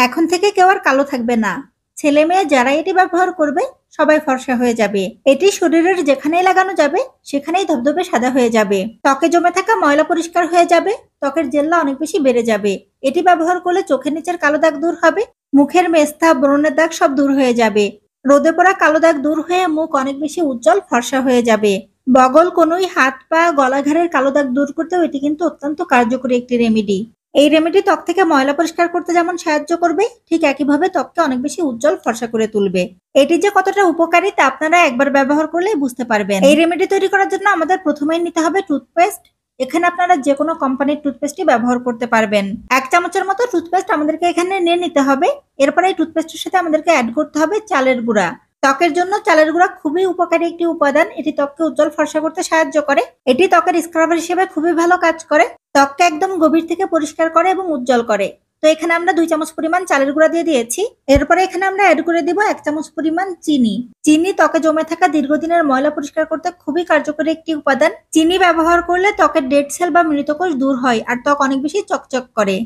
এখন থেকে কেউ আর কালো থাকবে না। ছেলে মেয়ে যারা এটি ব্যবহার করবে সবাই ফর্সা হয়ে যাবে। এটি শরীরের যেখানেই লাগানো যাবে সেখানেই ধবধবে সাদা হয়ে যাবে। ত্বকে জমে থাকা ময়লা পরিষ্কার হয়ে যাবে। ত্বকের জেল্লা অনেক বেশি বেড়ে যাবে। এটি ব্যবহার করলে চোখের নিচের কালো দাগ দূর হবে। মুখের মেস্তা, ব্রণের দাগ সব দূর হয়ে যাবে। রোদে পড়া কালো দাগ দূর হয়ে মুখ অনেক বেশি উজ্জ্বল ফর্সা হয়ে যাবে। বগল, কনুই, হাত পা, গলা ঘাড়ের কালো দাগ দূর করতেও এটি কিন্তু অত্যন্ত কার্যকরী একটি রেমেডি। এই রেমেডি ত্বক থেকে ময়লা পরিষ্কার করতে যেমন সাহায্য করবে, ঠিক একইভাবে ত্বককে অনেক বেশি উজ্জ্বল ফর্সা করে তুলবে। এটি যে কতটা উপকারী তা আপনারা একবার ব্যবহার করলেই বুঝতে পারবেন। এই রেমেডি তৈরি করার জন্য আমাদের প্রথমেই নিতে হবে টুথপেস্ট। এখানে আপনারা যে কোনো কোম্পানির টুথপেস্টই ব্যবহার করতে পারবেন। 1 চামচের মতো টুথপেস্ট আমাদেরকে এখানে নিয়ে নিতে হবে। এরপরে এই টুথপেস্টের সাথে আমাদেরকে অ্যাড করতে হবে চালের গুঁড়া। ত্বকের জন্য চালের গুঁড়া খুবই উপকারী একটি উপাদান। এটি ত্বককে উজ্জ্বল ফর্সা করতে সাহায্য করে। এটি ত্বকের স্ক্রাবার হিসেবে খুবই ভালো কাজ করে। ত্বককে একদম গভীর থেকে পরিষ্কার করে এবং উজ্জ্বল করে। তো এখানে আমরা 2 চামচ পরিমাণ চালের গুঁড়া দিয়ে দিয়েছি। এরপরে এখানে আমরা অ্যাড করে দিব 1 চামচ পরিমাণ চিনি। চিনি ত্বকে জমে থাকা দীর্ঘদিনের ময়লা পরিষ্কার করতে খুবই কার্যকরী একটি উপাদান। চিনি ব্যবহার করলে ত্বকের ডেড সেল বা মৃত কোষ দূর হয় আর ত্বক অনেক বেশি চকচক করে।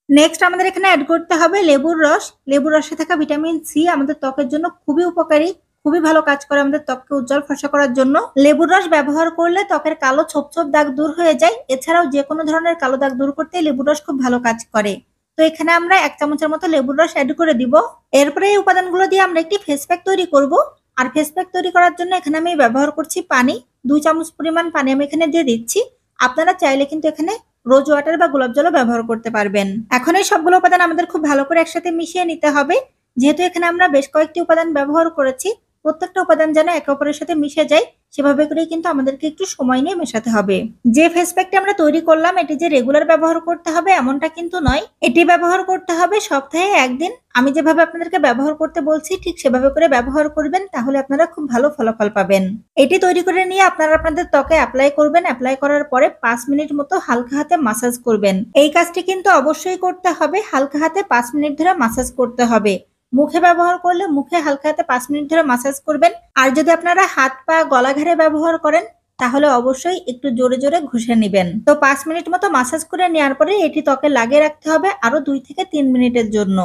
নেক্সট আমাদের এখানে অ্যাড করতে হবে লেবুর রস। লেবুর রসে থাকা ভিটামিন সি আমাদের ত্বকের জন্য খুবই উপকারী, খুবই ভালো কাজ করে আমাদের ত্বককে উজ্জ্বল ফর্সা করার জন্য। লেবুর রস ব্যবহার করলে ত্বকের কালো ছোপ ছোপ দাগ দূর হয়ে যায়। এছাড়াও যে কোনো ধরনের কালো দাগ দূর করতে লেবুর রস খুব ভালো কাজ করে। তো এখানে আমরা 1 চামচের মতো লেবুর রস অ্যাড করে দিব। এরপরে এই উপাদানগুলো দিয়ে আমরা একটি ফেস প্যাক তৈরি করব। আর ফেস প্যাক তৈরি করার জন্য এখানে আমি ব্যবহার করছি পানি। 2 চামচ পরিমাণ পানি আমি এখানে দিয়ে দিচ্ছি। আপনারা চাইলে কিন্তু এখানে রোজ ওয়াটার বা গোলাপ জলও ব্যবহার করতে পারবেন। এখন এই সবগুলো উপাদান আমাদের খুব ভালো করে একসাথে মিশিয়ে নিতে হবে। যেহেতু এখানে আমরা বেশ কয়েকটি উপাদান ব্যবহার করেছি, প্রত্যেকটা উপাদান যেন একে অপরের সাথে মিশে যায় সেভাবে করেই কিন্তু আমাদেরকে একটু সময় নিয়ে মেশাতে হবে। যে ফেস প্যাকটা আমরা তৈরি করলাম এটি যে রেগুলার ব্যবহার করতে হবে এমনটা কিন্তু নয়। এটি ব্যবহার করতে হবে সপ্তাহে 1 দিন। আমি যেভাবে আপনাদেরকে ব্যবহার করতে বলছি ঠিক সেভাবে করে ব্যবহার করবেন, তাহলে আপনারা খুব ভালো ফলাফল পাবেন। এটি তৈরি করে নিয়ে আপনারা আপনাদের ত্বকে অ্যাপ্লাই করবেন। অ্যাপ্লাই করার পরে 5 মিনিট মতো হালকা হাতে মাসাজ করবেন। এই কাজটি কিন্তু অবশ্যই করতে হবে। হালকা হাতে 5 মিনিট ধরে মাসাজ করতে হবে। মুখে ব্যবহার করলে মুখে হালকা হাতে 5 মিনিট ধরে মাসাজ করবেন। আর যদি আপনারা হাত পা গলা ঘাড়ে ব্যবহার করেন তাহলে অবশ্যই একটু জোরে জোরে ঘষে নেবেন। তো 5 মিনিট মতো মাসাজ করে নেওয়ার পরে এটি ত্বকে লাগিয়ে রাখতে হবে আরো 2 থেকে 3 মিনিটের জন্য।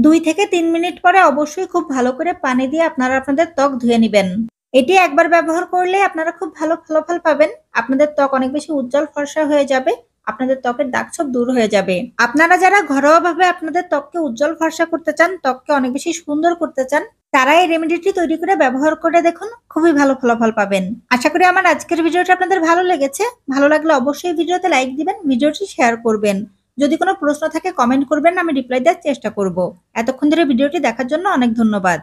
2 থেকে 3 মিনিট পরে অবশ্যই খুব ভালো করে পানি দিয়ে আপনারা আপনাদের ত্বক ধুয়ে নেবেন। এটি একবার ব্যবহার করলে আপনারা খুব ভালো ফলাফল পাবেন। আপনাদের ত্বক অনেক বেশি উজ্জ্বল ফর্সা হয়ে যাবে। আপনাদের ত্বকের দাগ ছোপ দূর হয়ে যাবে। আপনারা যারা ঘরোয়াভাবে আপনাদের ত্বককে উজ্জ্বল ফর্সা করতে চান, ত্বককে অনেক বেশি সুন্দর করতে চান, তারা এই রেমেডিটি তৈরি করে ব্যবহার করে দেখুন, খুবই ভালো ফলাফল পাবেন। আশা করি আমার আজকের ভিডিওটা আপনাদের ভালো লেগেছে। ভালো লাগলে অবশ্যই ভিডিওতে লাইক দিবেন, ভিডিওটি শেয়ার করবেন। যদি কোনো প্রশ্ন থাকে কমেন্ট করবেন, আমি রিপ্লাই দেওয়ার চেষ্টা করব। এতক্ষণ ধরে ভিডিওটি দেখার জন্য অনেক ধন্যবাদ।